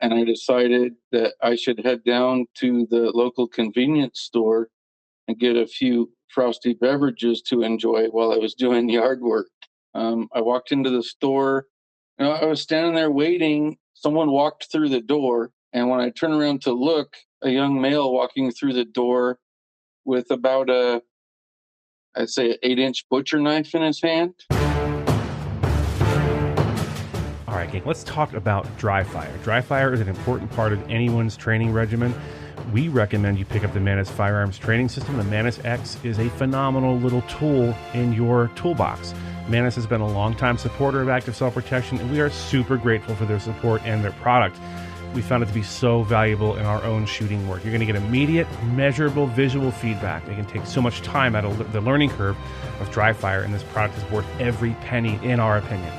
and I decided that I should head down to the local convenience store and get a few frosty beverages to enjoy while I was doing yard work. I walked into the store. I was standing there waiting. Someone walked through the door, and when I turned around to look, a young male walking through the door with about I'd say, an 8-inch butcher knife in his hand. All right, gang, let's talk about dry fire. Dry fire is an important part of anyone's training regimen. We recommend you pick up the Manus Firearms Training System. The Manus X is a phenomenal little tool in your toolbox. Manus has been a longtime supporter of active self-protection, and we are super grateful for their support and their product. We found it to be so valuable in our own shooting work. You're going to get immediate, measurable visual feedback. It can take so much time out of the learning curve of dry fire, and this product is worth every penny, in our opinion.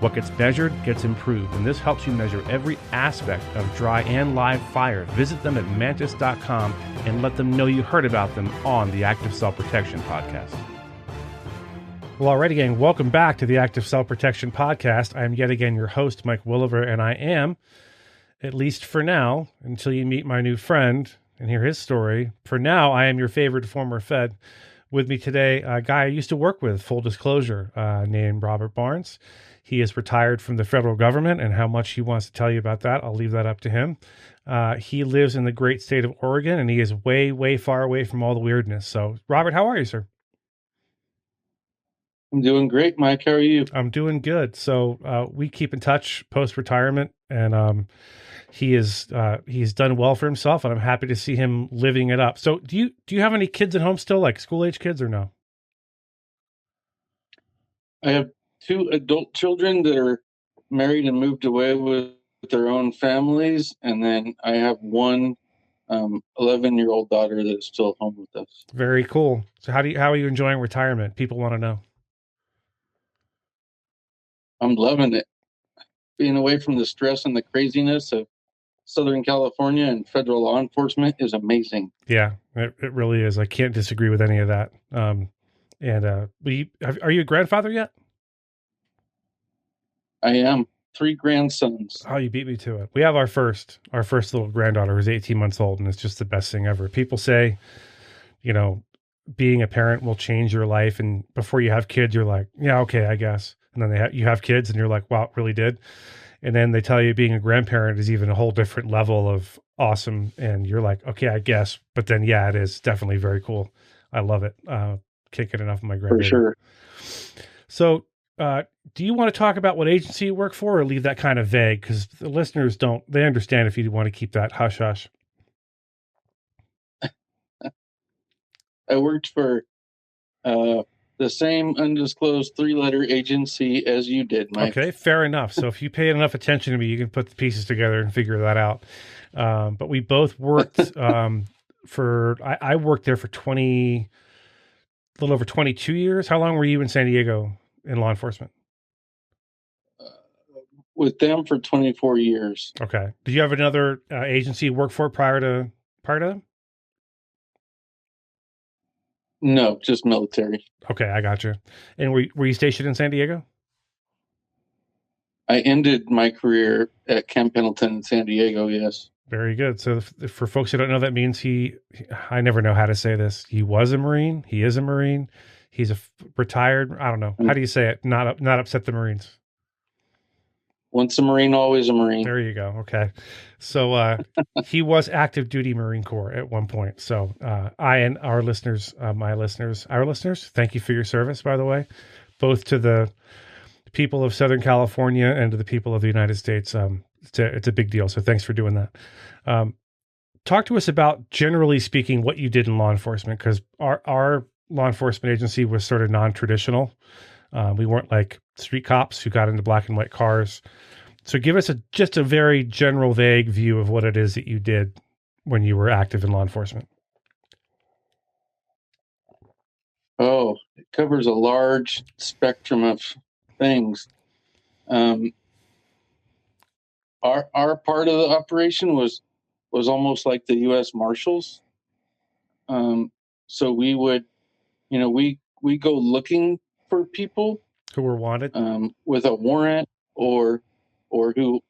What gets measured gets improved, and this helps you measure every aspect of dry and live fire. Visit them at mantis.com and let them know you heard about them on the Active Self-Protection Podcast. Well, alrighty, gang, welcome back to the Active Self-Protection Podcast. I am yet again your host, Mike Williver, and I am, at least for now, until you meet my new friend and hear his story, for now, I am your favorite former Fed. With me today, a guy I used to work with, full disclosure, named Robert Barnes. He is retired from the federal government, and how much he wants to tell you about that, I'll leave that up to him. He lives in the great state of Oregon, and he is way, way far away from all the weirdness. So, Robert, how are you, sir? I'm doing great, Mike. How are you? I'm doing good. So we keep in touch post-retirement, and he's done well for himself, and I'm happy to see him living it up. So do you have any kids at home still, like school-age kids, or no? I have 2 adult children that are married and moved away with their own families, and then I have one 11-year-old daughter that is still home with us. Very cool. So how are you enjoying retirement? People want to know. I'm loving it. Being away from the stress and the craziness of Southern California and federal law enforcement is amazing. Yeah, it really is. I can't disagree with any of that. Are you a grandfather yet? I am. 3 grandsons. Oh, you beat me to it. We have our first little granddaughter who's 18 months old, and it's just the best thing ever. People say, being a parent will change your life, and before you have kids, you're like, yeah, okay, I guess. And then you have kids, and you're like, wow, it really did. And then they tell you being a grandparent is even a whole different level of awesome, and you're like, okay, I guess. But then, yeah, it is definitely very cool. I love it. Can't get enough of my grandbaby. For sure. So, do you want to talk about what agency you work for, or leave that kind of vague? Because the listeners they understand if you want to keep that hush hush. I worked for the same undisclosed 3-letter agency as you did, Mike. Okay, fair enough. So if you paid enough attention to me, you can put the pieces together and figure that out. But we both worked I worked there for a little over 22 years. How long were you in San Diego in law enforcement? With them for 24 years. Okay. Did you have another agency you worked for prior to them? No, just military. Okay, I got you. And were you stationed in San Diego? I ended my career at Camp Pendleton in San Diego, yes. Very good. So for folks who don't know, that means I never know how to say this. He was a Marine. He is a Marine. He's retired. I don't know. How do you say it? Not upset the Marines. Once a Marine, always a Marine. There you go. Okay. So he was active duty Marine Corps at one point. So I and our listeners, our listeners, thank you for your service, by the way, both to the people of Southern California and to the people of the United States. It's a big deal. So thanks for doing that. Talk to us about, generally speaking, what you did in law enforcement, because our law enforcement agency was sort of non-traditional. We weren't like street cops who got into black and white cars. So give us just a very general, vague view of what it is that you did when you were active in law enforcement. Oh, it covers a large spectrum of things. Our part of the operation was almost like the U.S. Marshals. So we would, we go looking for people who were wanted with a warrant or who,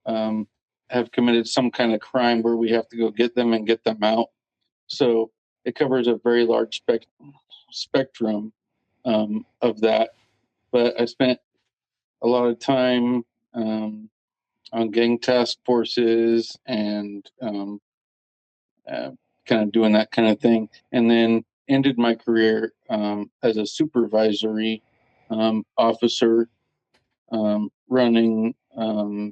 um, have committed some kind of crime where we have to go get them and get them out. So it covers a very large spectrum of that. But I spent a lot of time on gang task forces and uh, kind of doing that kind of thing. And then ended my career as a supervisory officer running, uh,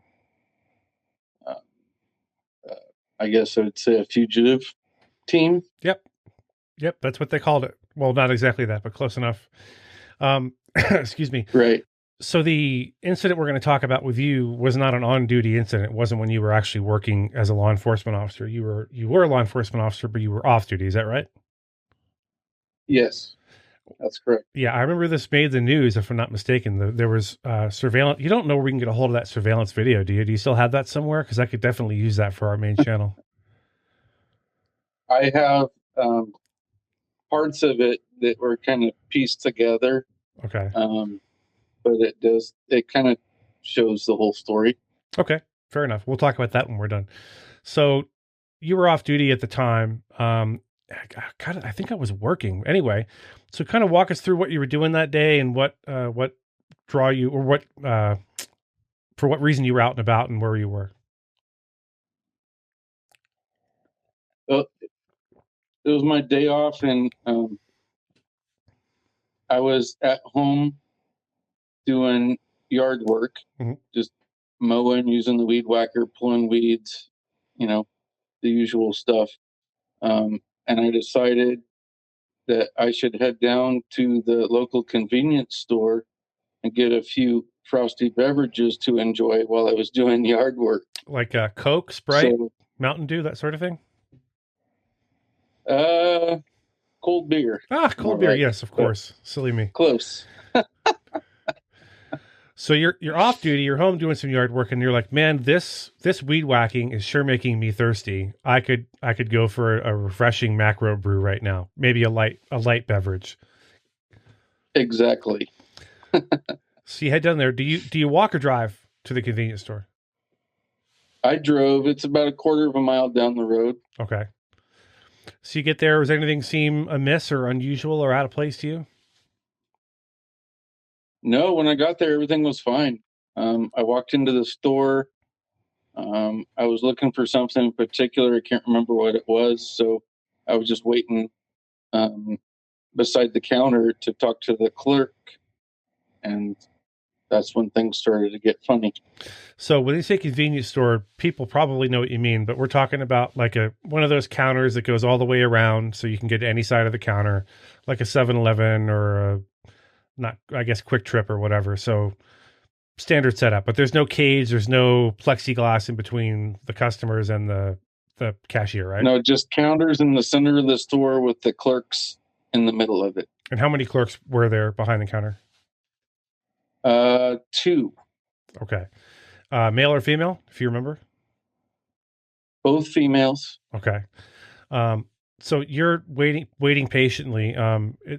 uh, I guess I would say, a fugitive team. Yep. Yep. That's what they called it. Well, not exactly that, but close enough. Excuse me. Right. So the incident we're going to talk about with you was not an on-duty incident. It wasn't when you were actually working as a law enforcement officer. You were a law enforcement officer, but you were off duty. Is that right? Yes, that's correct. Yeah, I remember this made the news, if I'm not mistaken. There was surveillance. You don't know where we can get a hold of that surveillance video, do you? Do you still have that somewhere? Because I could definitely use that for our main channel. I have parts of it that were kind of pieced together, Okay. but it kind of shows the whole story. Okay. Fair enough. We'll talk about that when we're done. So you were off duty at the time. God, I think I was working anyway. So kind of walk us through what you were doing that day and what draw you or what for what reason you were out and about and where you were. Well, it was my day off, and I was at home doing yard work, Mhm. just mowing, using the weed whacker, pulling weeds, you know, the usual stuff. And I decided that I should head down to the local convenience store and get a few frosty beverages to enjoy while I was doing yard work. Like Coke, Sprite, So, Mountain Dew, that sort of thing. uh, cold beer, Ah, more cold beer. like, Yes, of but course. Silly me. close. So you're off duty, you're home doing some yard work, and you're like, man, this weed whacking is sure making me thirsty. I could go for a refreshing macro brew right now, maybe a light beverage. Exactly. So you head down there. Do you walk or drive to the convenience store? I drove. It's about a quarter of a mile down the road. Okay. So you get there. Does anything seem amiss or unusual or out of place to you? No, when I got there, everything was fine. I walked into the store. I was looking for something in particular. I can't remember what it was. So I was just waiting um, beside the counter to talk to the clerk. And that's when things started to get funny. So when they say convenience store, people probably know what you mean, but we're talking about like a one of those counters that goes all the way around so you can get to any side of the counter, like a 7-Eleven or a not I guess Quick Trip or whatever. So standard setup, but there's no cage, there's no plexiglass in between the customers and the cashier, right? No, just counters in the center of the store with the clerks in the middle of it. And how many clerks were there behind the counter? Two, Okay. Male or female, if you remember? both females. Okay. Um, so you're waiting patiently.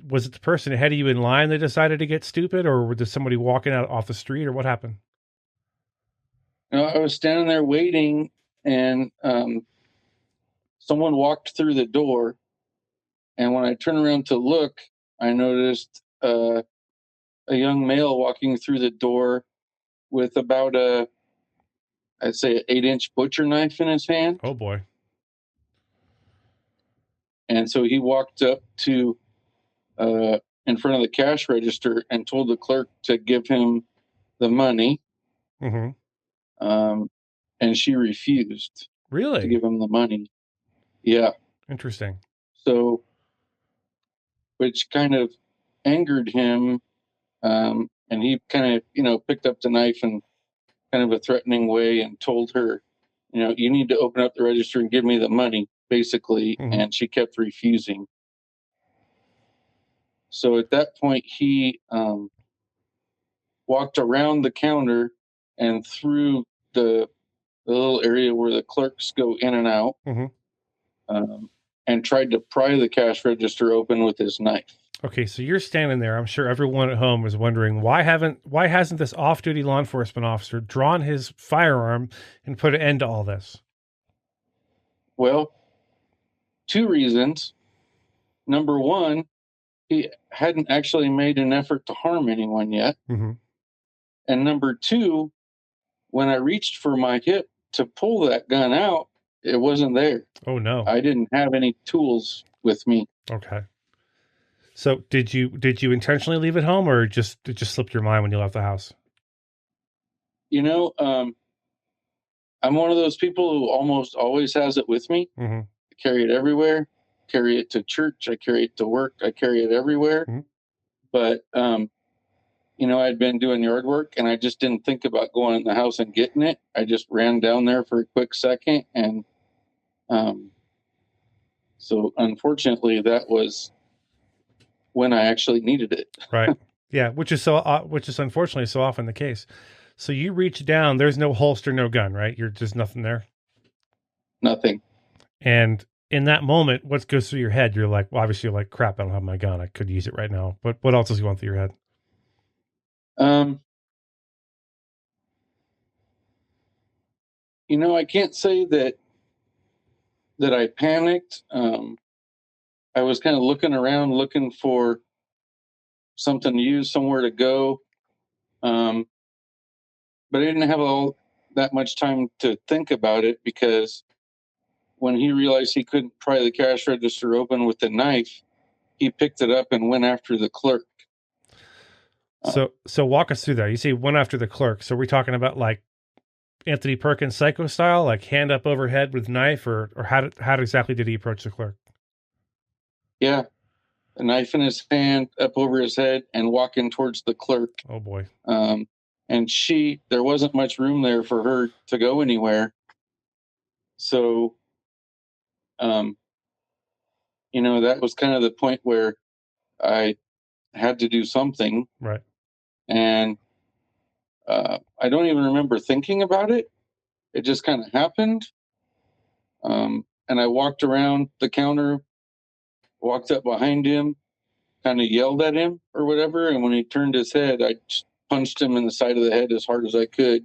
Was it the person ahead of you in line that decided to get stupid, or was there somebody walking out off the street, or what happened? I was standing there waiting, and someone walked through the door. And when I turned around to look, I noticed a young male walking through the door with about I'd say, an 8-inch butcher knife in his hand. Oh boy. And so he walked up to in front of the cash register and told the clerk to give him the money. Mm-hmm. And she refused to Really give him the money. Yeah. interesting. So, which kind of angered him. And he kind of, picked up the knife in kind of a threatening way and told her, you need to open up the register and give me the money, basically. Mm-hmm. And she kept refusing. So at that point, he walked around the counter and through the little area where the clerks go in and out, Mm-hmm. and tried to pry the cash register open with his knife. Okay, so you're standing there. I'm sure everyone at home is wondering why hasn't this off-duty law enforcement officer drawn his firearm and put an end to all this? Well, two reasons. Number one, he hadn't actually made an effort to harm anyone yet. Mm-hmm. And number two, when I reached for my hip to pull that gun out, it wasn't there. Oh no. I didn't have any tools with me. Okay. So did you intentionally leave it home, or just it just slipped your mind when you left the house? You know, I'm one of those people who almost always has it with me. Mm-hmm. I carry it everywhere. Carry it to church. I carry it to work. I carry it everywhere. Mm-hmm. But I'd been doing yard work and I just didn't think about going in the house and getting it. I just ran down there for a quick second, and so unfortunately, that was when I actually needed it. Right. Yeah, which is unfortunately so often the case. So you reach down, there's no holster, no gun, right? You're just nothing there. Nothing. And in that moment, what goes through your head? You're like, well, obviously, you're like, crap, I don't have my gun. I could use it right now. But what else is going through your head? Um, I can't say that I panicked. I was kind of looking around, looking for something to use, somewhere to go. Um, but I didn't have all that much time to think about it, because when he realized he couldn't pry the cash register open with the knife, he picked it up and went after the clerk. So walk us through that. You say one after the clerk. So we're talking about like Anthony Perkins Psycho style, like hand up overhead with knife, or how exactly did he approach the clerk? Yeah, a knife in his hand, up over his head, and walking towards the clerk. Oh boy. And there wasn't much room there for her to go anywhere. So, um, that was kind of the point where I had to do something. Right. And I don't even remember thinking about it. It just kind of happened. And I walked around the counter, walked up behind him, kind of yelled at him or whatever. And when he turned his head, I just punched him in the side of the head as hard as I could.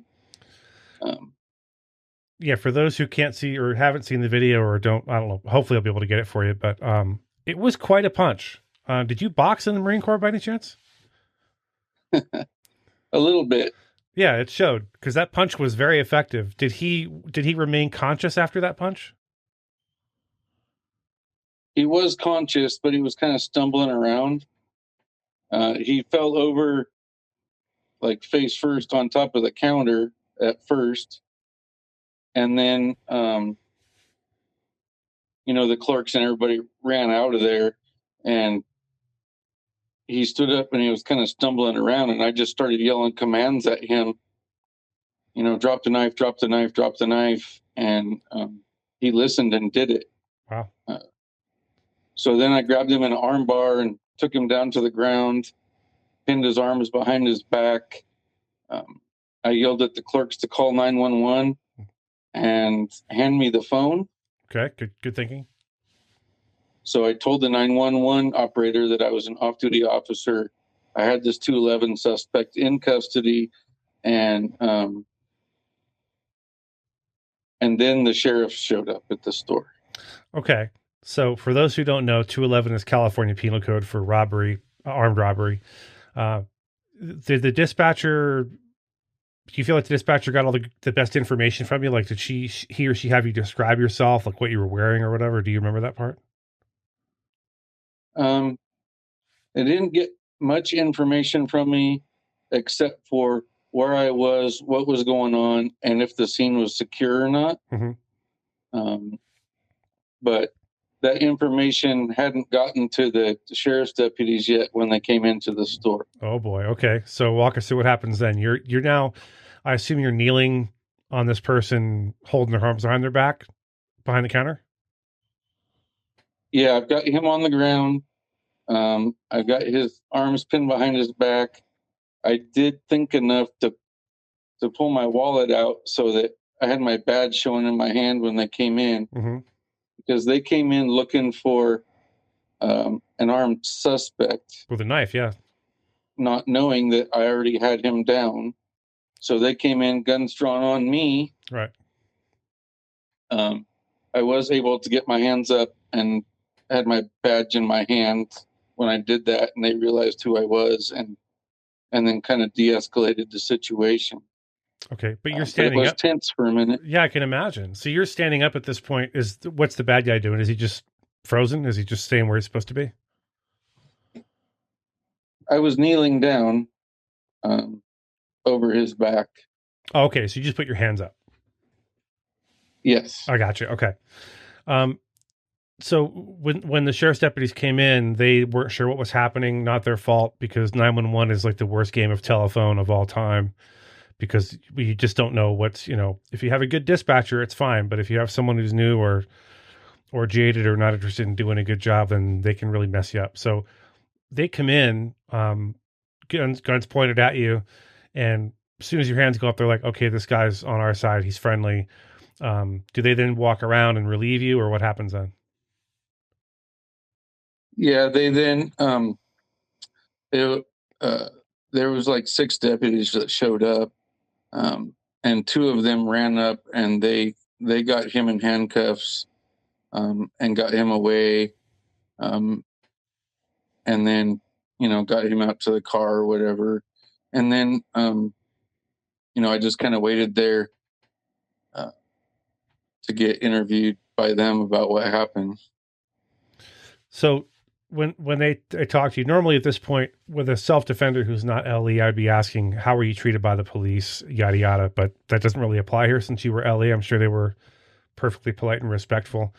Yeah, for those who can't see or haven't seen the video or I don't know, hopefully I'll be able to get it for you. But it was quite a punch. Did you box in the Marine Corps by any chance? A little bit. Yeah, it showed, because that punch was very effective. Did he remain conscious after that punch? He was conscious, but he was kind of stumbling around. He fell over like face first on top of the counter at first. And then, the clerks and everybody ran out of there, and he stood up and he was kind of stumbling around, and I just started yelling commands at him, drop the knife, drop the knife, drop the knife. And he listened and did it. Wow. So then I grabbed him in an arm bar and took him down to the ground, pinned his arms behind his back. I yelled at the clerks to call 911 and hand me the phone. Okay, good thinking. So I told the 911 operator that I was an off-duty officer. I had this 211 suspect in custody, and then the sheriff showed up at the store. Okay, so for those who don't know, 211 is California Penal Code for robbery, armed robbery. Did the dispatcher? Do you feel like the dispatcher got all the best information from you? Like, did he or she have you describe yourself, like what you were wearing or whatever? Do you remember that part? They didn't get much information from me except for where I was, what was going on, and if the scene was secure or not. Mm-hmm. But that information hadn't gotten to the sheriff's deputies yet when they came into the store. Oh boy. Okay. So walk us through what happens then. You're now, I assume you're kneeling on this person, holding their arms behind their back, behind the counter. Yeah, I've got him on the ground. I've got his arms pinned behind his back. I did think enough to pull my wallet out so that I had my badge showing in my hand when they came in, Mm-hmm. because they came in looking for an armed suspect, With a knife, yeah. not knowing that I already had him down. So they came in, guns drawn on me. Right. Um, I was able to get my hands up and had my badge in my hand when I did that, and they realized who I was, and then kind of de-escalated the situation. Okay, but you're But it standing was up. tense for a minute. Yeah, I can imagine. So you're standing up at this point. What's the bad guy doing? Is he just frozen? Is he just staying where he's supposed to be? I was kneeling down um, over his back. Oh, okay, so you just put your hands up. Yes. I got you. Okay. Um, so when the sheriff's deputies came in, they weren't sure what was happening. Not their fault, because 911 is like the worst game of telephone of all time, because we just don't know what's, if you have a good dispatcher, it's fine, but if you have someone who's new or jaded or not interested in doing a good job, then they can really mess you up. So they come in, guns pointed at you, and as soon as your hands go up, they're like, okay, this guy's on our side, he's friendly. Do they then walk around and relieve you, or what happens then? Yeah, they then it, uh, there was like 6 deputies that showed up, and 2 of them ran up and they got him in handcuffs, and got him away, um, and then got him out to the car or whatever, and then I just kind of waited there uh, to get interviewed by them about what happened. So when they talk to you, normally at this point with a self defender who's not LE, I'd be asking, how were you treated by the police, yada yada. But that doesn't really apply here since you were LE. I'm sure they were perfectly polite and respectful.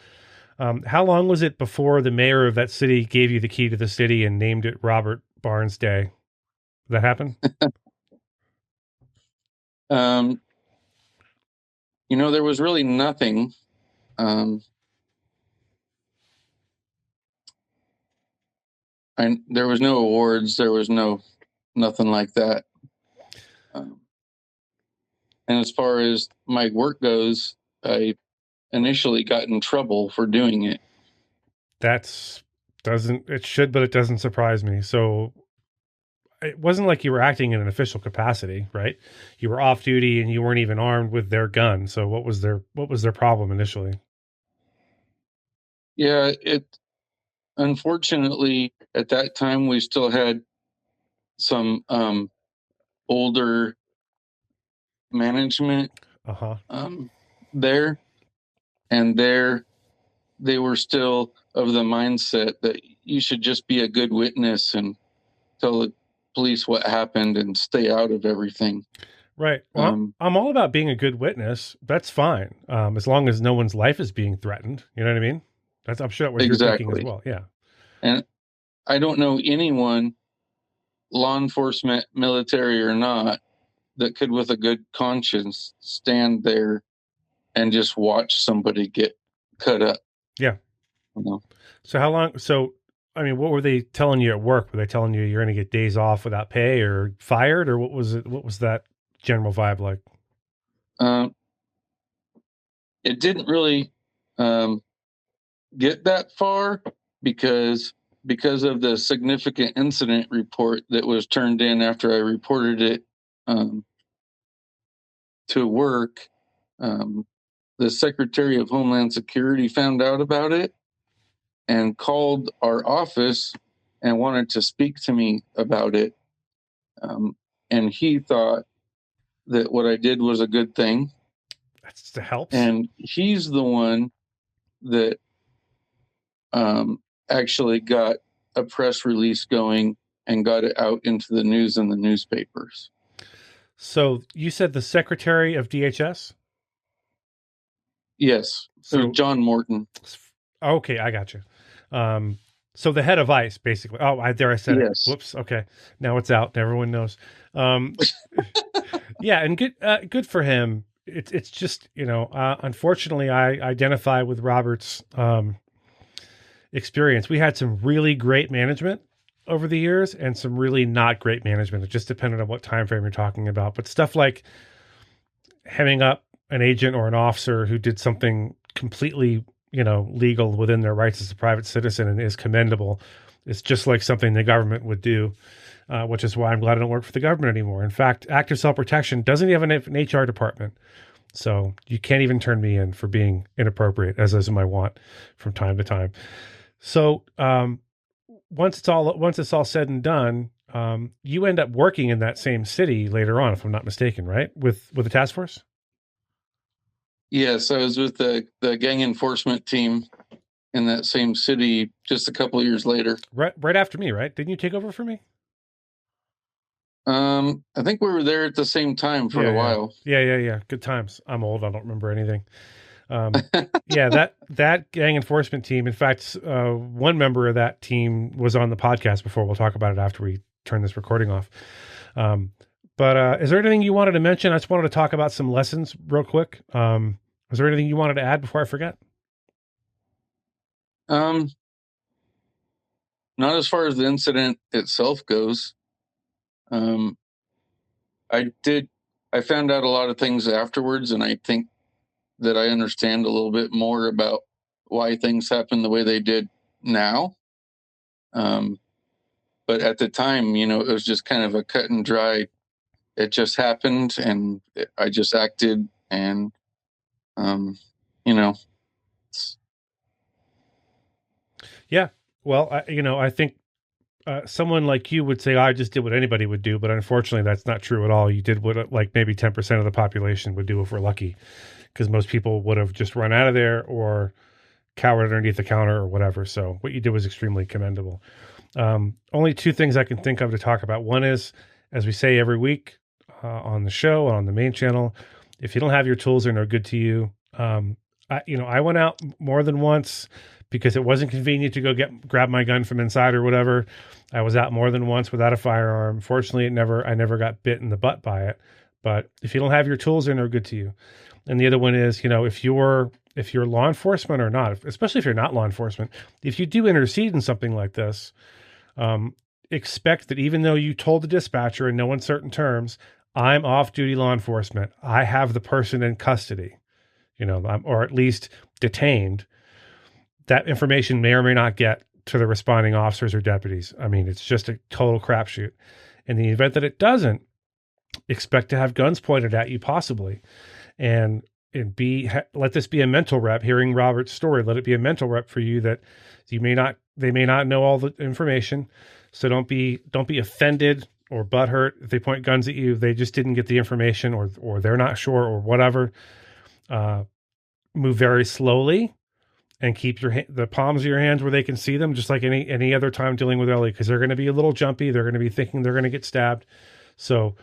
How long was it before the mayor of that city gave you the key to the city and named it Robert Barnes Day? Did that happen? um, there was really nothing. Um, there was no awards. There was nothing like that. Um, and as far as my work goes, I initially got in trouble for doing it. That's doesn't it should, but it doesn't surprise me. So it wasn't like you were acting in an official capacity, right? You were off duty and you weren't even armed with their gun. So what was their problem initially? Yeah, it unfortunately at that time we still had some older management Uh-huh. there, and they were still of the mindset that you should just be a good witness and tell the police what happened and stay out of everything. Right. Well, Um, I'm all about being a good witness. That's fine. As long as no one's life is being threatened. You know what I mean? I'm sure that was your thinking as exactly. well. Yeah. And I don't know anyone, law enforcement, military or not, that could, with a good conscience, stand there and just watch somebody get cut up. Yeah. You know? So how long? So, I mean, what were they telling you at work? Were they telling you you're going to get days off without pay or fired, or what was it? What was that general vibe like? Um, it didn't really um, get that far because of the significant incident report that was turned in after I reported it um, to work. Um, the Secretary of Homeland Security found out about it and called our office and wanted to speak to me about it. And he thought that what I did was a good thing. That helps. And he's the one that actually got a press release going and got it out into the news and the newspapers. So you said the secretary of DHS. Yes, it was So John Morton. okay, I got you. Um, so the head of ICE, basically. Oh, I said it. Yes. Whoops. Okay, now it's out. Everyone knows. Um, yeah, and good for him. It's just unfortunately, I identify with Robert's experience. We had some really great management over the years, and some really not great management. It just depended on what time frame you're talking about. But stuff like hemming up an agent or an officer who did something completely legal within their rights as a private citizen and is commendable. It's just like something the government would do, which is why I'm glad I don't work for the government anymore. In fact, active self protection doesn't even have an HR department. So you can't even turn me in for being inappropriate, as is my want from time to time. So once it's all said and done, you end up working in that same city later on, if I'm not mistaken, right? With the task force. Yes, I was with the gang enforcement team in that same city just a couple of years later. Right after me, right? Didn't you take over for me? I think we were there at the same time for Yeah, a yeah, while. yeah. Good times. I'm old. I don't remember anything. Yeah, that gang enforcement team. In fact, one member of that team was on the podcast before. We'll talk about it after we turn this recording off. Um, but is there anything you wanted to mention? I just wanted to talk about some lessons real quick. Was there anything you wanted to add before I forget? Um, Not as far as the incident itself goes. Um, I did. I found out a lot of things afterwards, and I think that I understand a little bit more about why things happen the way they did now. Um, but at the time, it was just kind of a cut and dry. It just happened, and I just acted, and um, you know, Yeah. Well, I think someone like you would say, "I just did what anybody would do," but unfortunately, that's not true at all. You did what like maybe 10% of the population would do if we're lucky, because most people would have just run out of there or cowered underneath the counter or whatever. So what you did was extremely commendable. Only two things I can think of to talk about. One is, as we say every week on the show, on the main channel, if you don't have your tools, they're no good to you. I went out more than once because it wasn't convenient to go grab my gun from inside or whatever. I was out more than once without a firearm. Fortunately, I never got bit in the butt by it. But if you don't have your tools, they're no good to you. And the other one is, if you're law enforcement or not, especially if you're not law enforcement, if you do intercede in something like this, um, expect that even though you told the dispatcher in no uncertain terms, I'm off duty law enforcement, I have the person in custody, or at least detained. That information may or may not get to the responding officers or deputies. I mean, it's just a total crapshoot. In the event that it doesn't, expect to have guns pointed at you, possibly, and let this be a mental rep. Hearing Robert's story, let it be a mental rep for you that they may not know all the information. So don't be offended or butthurt if they point guns at you. They just didn't get the information, or they're not sure, or whatever. Move very slowly and keep the palms of your hands where they can see them, just like any other time dealing with Ellie, because they're going to be a little jumpy. They're going to be thinking they're going to get stabbed. So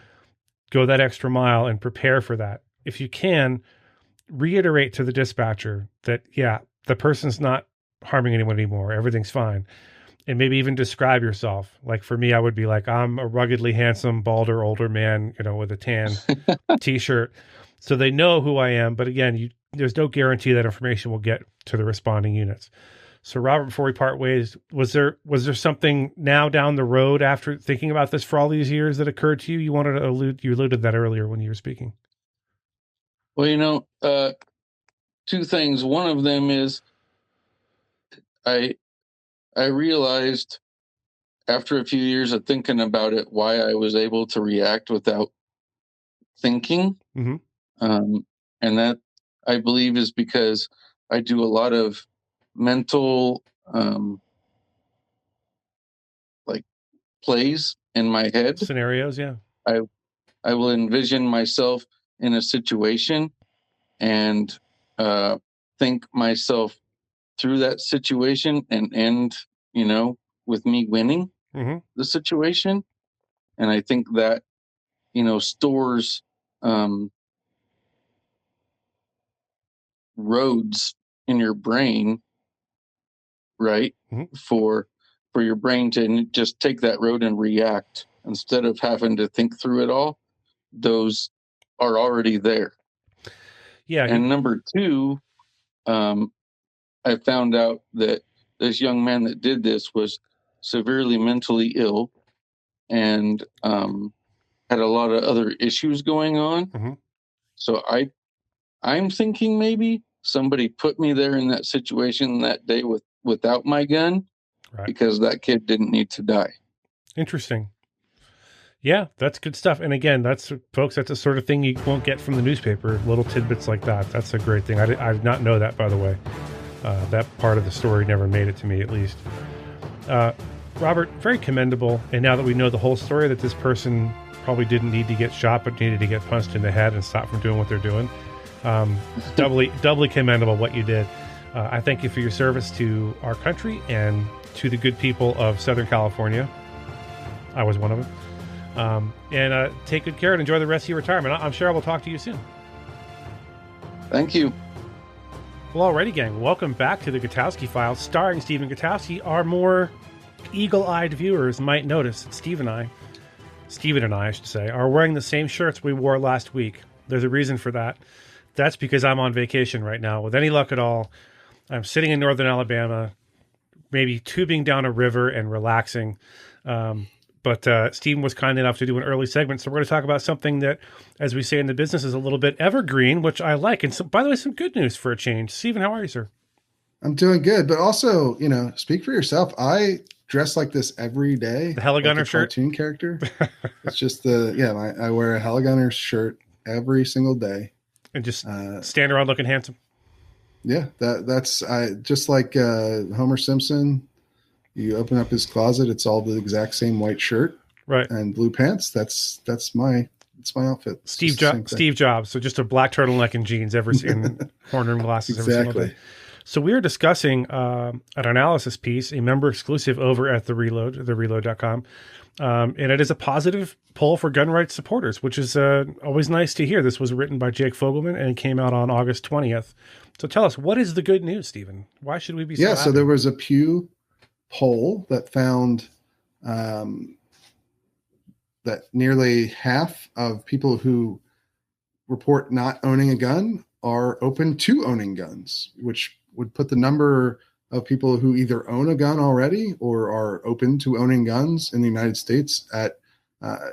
go that extra mile and prepare for that. If you can, reiterate to the dispatcher that, yeah, the person's not harming anyone anymore. Everything's fine. And maybe even describe yourself. Like for me, I would be like, I'm a ruggedly handsome, balder, older man, with a tan t-shirt. So they know who I am. But again, there's no guarantee that information will get to the responding units. So Robert, before we part ways, was there something now down the road after thinking about this for all these years that occurred to you? You alluded that earlier when you were speaking. Well, two things. One of them is I I realized after a few years of thinking about it why I was able to react without thinking. Mm-hmm. And that, I believe, is because I do a lot of mental like plays in my head. Scenarios, yeah. I I will envision myself in a situation and think myself through that situation and end, with me winning Mm-hmm. the situation. And I think that, stores um, roads in your brain, right? Mm-hmm. For your brain to just take that road and react instead of having to think through it all. Those are already there. Yeah. And number two, um, I found out that this young man that did this was severely mentally ill and had a lot of other issues going on. Mm-hmm. So I'm thinking maybe somebody put me there in that situation that day without my gun, Right. because that kid didn't need to die. Interesting. Yeah, that's good stuff. And again, that's folks, that's the sort of thing you won't get from the newspaper. Little tidbits like that. That's a great thing. I did not know that, by the way. That part of the story never made it to me, at least. Robert, very commendable. And now that we know the whole story, that this person probably didn't need to get shot, but needed to get punched in the head and stop from doing what they're doing. Doubly commendable what you did. I thank you for your service to our country and to the good people of Southern California. I was one of them. And take good care and enjoy the rest of your retirement. I'm sure I will talk to you soon. Thank you. Well, alrighty, gang. Welcome back to the Gutowski Files, starring Stephen Gutowski. Our more eagle-eyed viewers might notice that Stephen and I should say, are wearing the same shirts we wore last week. There's a reason for that. That's because I'm on vacation right now. With any luck at all, I'm sitting in northern Alabama, maybe tubing down a river and relaxing. But Stephen was kind enough to do an early segment, so we're going to talk about something that, as we say in the business, is a little bit evergreen, which I like. And so, by the way, some good news for a change. Stephen, how are you, sir? I'm doing good, but also, speak for yourself. I dress like this every day. The Heligunner like shirt? Cartoon character. It's just I wear a Heligunner shirt every single day. And just stand around looking handsome. Yeah, that's just like Homer Simpson. You open up his closet, it's all the exact same white shirt, right, and blue pants. That's my outfit. Steve Jobs. So just a black turtleneck and jeans, and horn rim glasses every single day. So we are discussing an analysis piece, a member exclusive over at The Reload, thereload.com. And it is a positive poll for gun rights supporters, which is always nice to hear. This was written by Jake Fogelman and it came out on August 20th. So tell us, what is the good news, Stephen? Why should we be so happy? So there was a Pew poll that found that nearly half of people who report not owning a gun are open to owning guns, which would put the number of people who either own a gun already or are open to owning guns in the United States at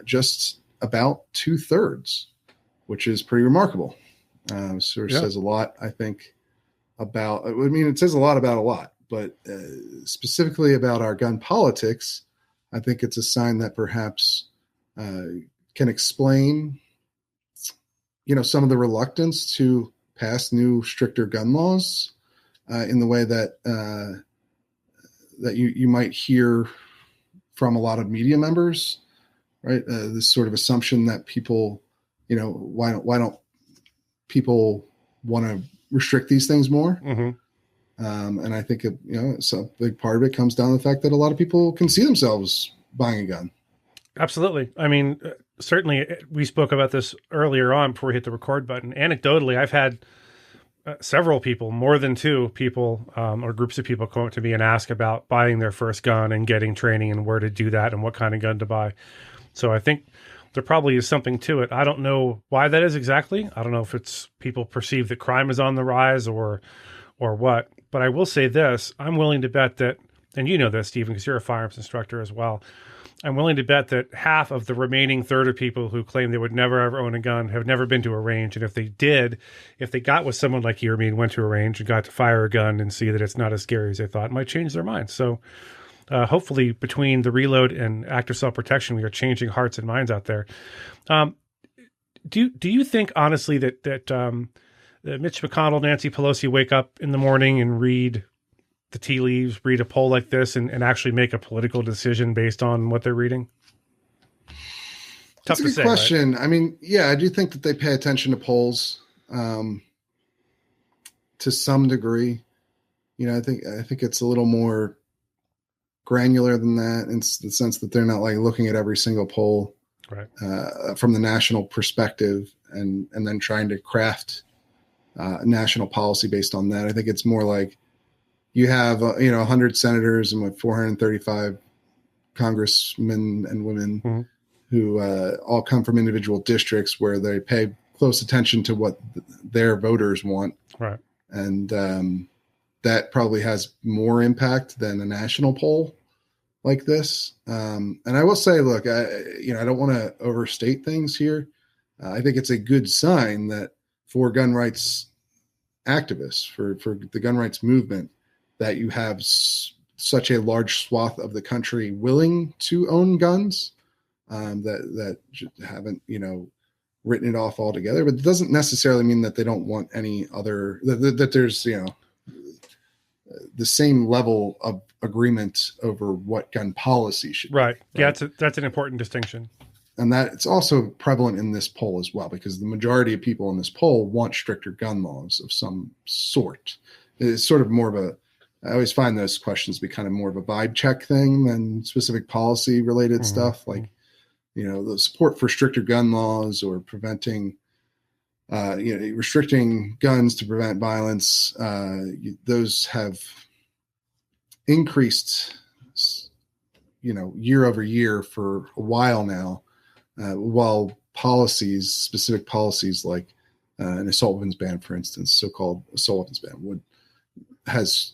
just about 2/3, which is pretty remarkable. Says a lot, I think, about, it says a lot about a lot, but specifically about our gun politics, I think it's a sign that perhaps can explain, some of the reluctance to pass new, stricter gun laws in the way that that you might hear from a lot of media members, right? This sort of assumption that people, why don't people want to restrict these things more? Mm-hmm. And I think it's a big part of it comes down to the fact that a lot of people can see themselves buying a gun. Absolutely. Certainly we spoke about this earlier on before we hit the record button. Anecdotally, I've had several people, more than two people, or groups of people come up to me and ask about buying their first gun and getting training and where to do that and what kind of gun to buy. So I think there probably is something to it. I don't know why that is exactly. I don't know if it's people perceive that crime is on the rise or what. But I will say this, I'm willing to bet that, and you know this, Stephen, because you're a firearms instructor as well, I'm willing to bet that half of the remaining third of people who claim they would never ever own a gun have never been to a range. And if they did, if they got with someone like you or me and went to a range and got to fire a gun and see that it's not as scary as they thought, it might change their minds. So hopefully between the Reload and active self-protection, we are changing hearts and minds out there. Do you think, honestly, that Mitch McConnell, Nancy Pelosi wake up in the morning and read the tea leaves, read a poll like this, and actually make a political decision based on what they're reading? That's a good question. Right? I do think that they pay attention to polls to some degree. I think it's a little more granular than that in the sense that they're not like looking at every single poll right. From the national perspective and then trying to craft national policy based on that. I think it's more like you have 100 senators and 435 congressmen and women mm-hmm. who all come from individual districts where they pay close attention to what their voters want, right? And that probably has more impact than a national poll like this. And I will say, look, I don't want to overstate things here. I think it's a good sign that for gun rights activists, for the gun rights movement, that you have such a large swath of the country willing to own guns, that haven't, written it off altogether. But it doesn't necessarily mean that they don't want any other, that there's, the same level of agreement over what gun policy should be. Right. Yeah, that's an important distinction. And that it's also prevalent in this poll as well, because the majority of people in this poll want stricter gun laws of some sort. It's sort of more of I always find those questions be kind of more of a vibe check thing than specific policy related stuff. Like, the support for stricter gun laws or preventing, restricting guns to prevent violence. Those have increased, year over year for a while now. While specific policies like an assault weapons ban, for instance, so-called assault weapons ban, has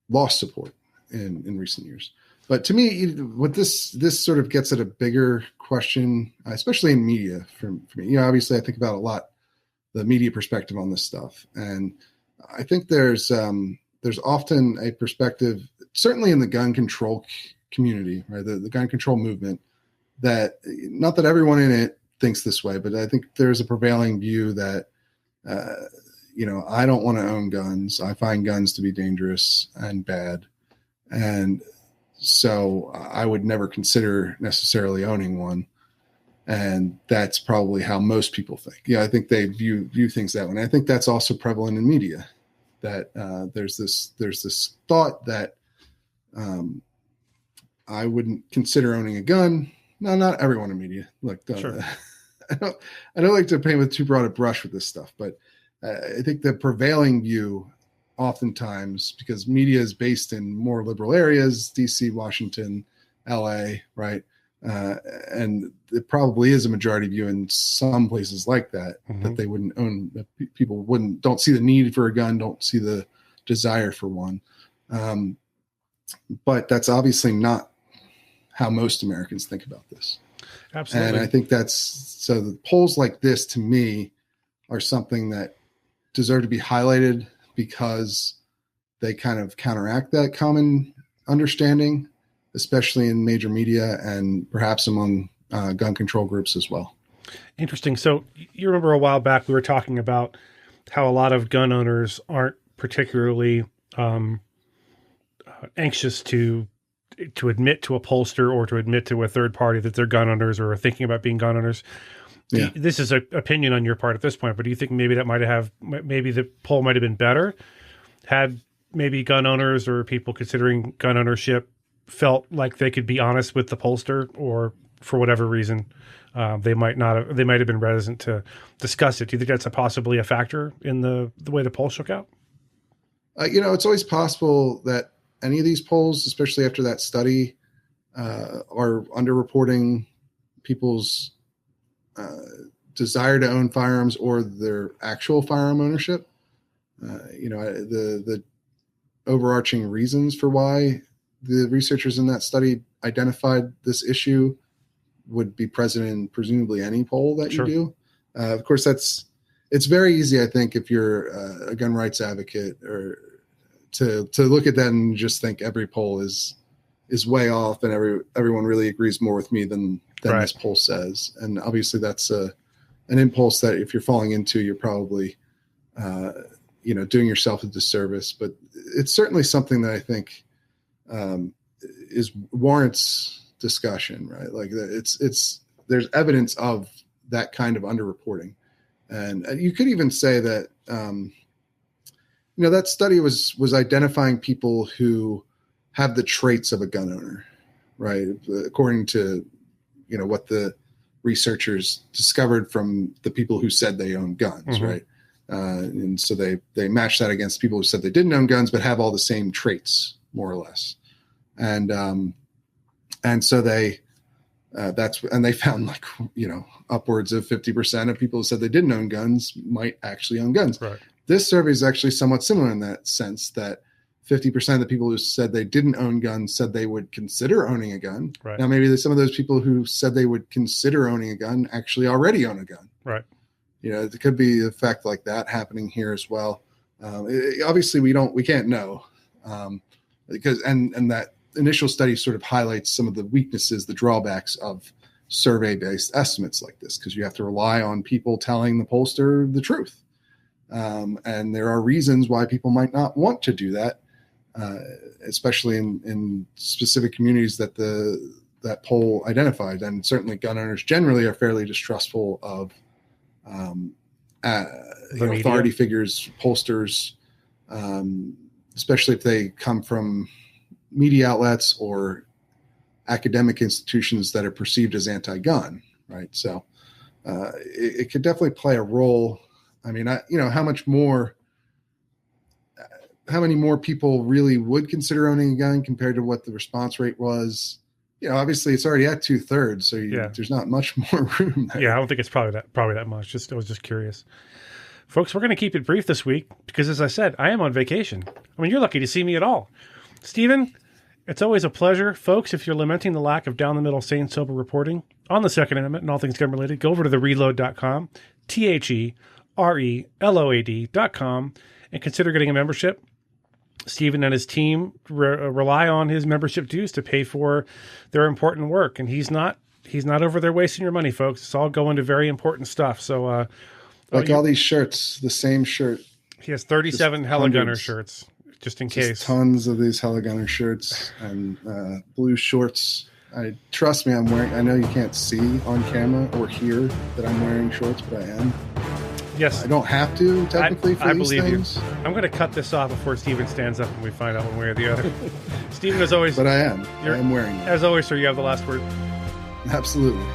lost support in recent years. But to me, what this sort of gets at a bigger question, especially in media, for me. Obviously, I think about a lot the media perspective on this stuff, and I think there's often a perspective, certainly in the gun control community, right, the gun control movement, that not that everyone in it thinks this way, but I think there's a prevailing view that, I don't want to own guns. I find guns to be dangerous and bad. And so I would never consider necessarily owning one. And that's probably how most people think. Yeah, I think they view things that way. And I think that's also prevalent in media, that there's this thought that I wouldn't consider owning a gun. No, not everyone in media. Look, sure. I don't like to paint with too broad a brush with this stuff, but I think the prevailing view, oftentimes, because media is based in more liberal areas, DC, Washington, LA, right? And it probably is a majority view in some places like that, that they wouldn't own, that people don't see the need for a gun, don't see the desire for one. But that's obviously not how most Americans think about this. Absolutely. And I think so the polls like this, to me, are something that deserve to be highlighted, because they kind of counteract that common understanding, especially in major media and perhaps among gun control groups as well. Interesting. So you remember a while back we were talking about how a lot of gun owners aren't particularly anxious to admit to a pollster or to admit to a third party that they're gun owners or are thinking about being gun owners. Yeah. This is an opinion on your part at this point, but do you think maybe maybe the poll might have been better had maybe gun owners or people considering gun ownership felt like they could be honest with the pollster, or for whatever reason they might have been reticent to discuss it? Do you think that's possibly a factor in the way the poll shook out? It's always possible that any of these polls, especially after that study, are underreporting people's desire to own firearms or their actual firearm ownership. The overarching reasons for why the researchers in that study identified this issue would be present in presumably any poll that you do. Of course, it's very easy, I think, if you're a gun rights advocate, or to look at that and just think every poll is way off and everyone really agrees more with me than this poll says. And obviously that's an impulse that if you're falling into, you're probably, doing yourself a disservice. But it's certainly something that I think warrants discussion, right? Like there's evidence of that kind of underreporting. And you could even say that, that study was identifying people who have the traits of a gun owner, right? According to, what the researchers discovered from the people who said they own guns, right? And so they matched that against people who said they didn't own guns, but have all the same traits, more or less. And so they found upwards of 50% of people who said they didn't own guns might actually own guns. Right. This survey is actually somewhat similar in that sense, that 50% of the people who said they didn't own guns said they would consider owning a gun. Right. Now, maybe some of those people who said they would consider owning a gun actually already own a gun. Right. It could be an effect like that happening here as well. Obviously, we can't know, because and that initial study sort of highlights some of the weaknesses, the drawbacks of survey-based estimates like this, because you have to rely on people telling the pollster the truth. And there are reasons why people might not want to do that, especially in specific communities that that poll identified. And certainly gun owners generally are fairly distrustful of authority figures, pollsters, especially if they come from media outlets or academic institutions that are perceived as anti-gun, right? So it could definitely play a role. I mean, how many more people really would consider owning a gun compared to what the response rate was? Obviously it's already at 2/3, so there's not much more room there. Yeah, I don't think it's probably that much. I was just curious. Folks, we're going to keep it brief this week because, as I said, I am on vacation. I mean, you're lucky to see me at all. Stephen, it's always a pleasure. Folks, if you're lamenting the lack of down-the-middle, sane, sober reporting on the Second Amendment and all things gun-related, go over to thereload.com, TheReload.com, and consider getting a membership. Stephen and his team rely on his membership dues to pay for their important work, and he's not over there wasting your money, folks. It's all going to very important stuff. So, all these shirts, the same shirt. He has 37 Heligunner shirts, just in case. Tons of these Heligunner shirts and blue shorts. Trust me, I'm wearing. I know you can't see on camera or hear that I'm wearing shorts, but I am. Yes. I don't have to, technically, for these things. I'm going to cut this off before Stephen stands up and we find out one way or the other. Stephen, as always. But I am. I am wearing them. As always, sir, you have the last word. Absolutely.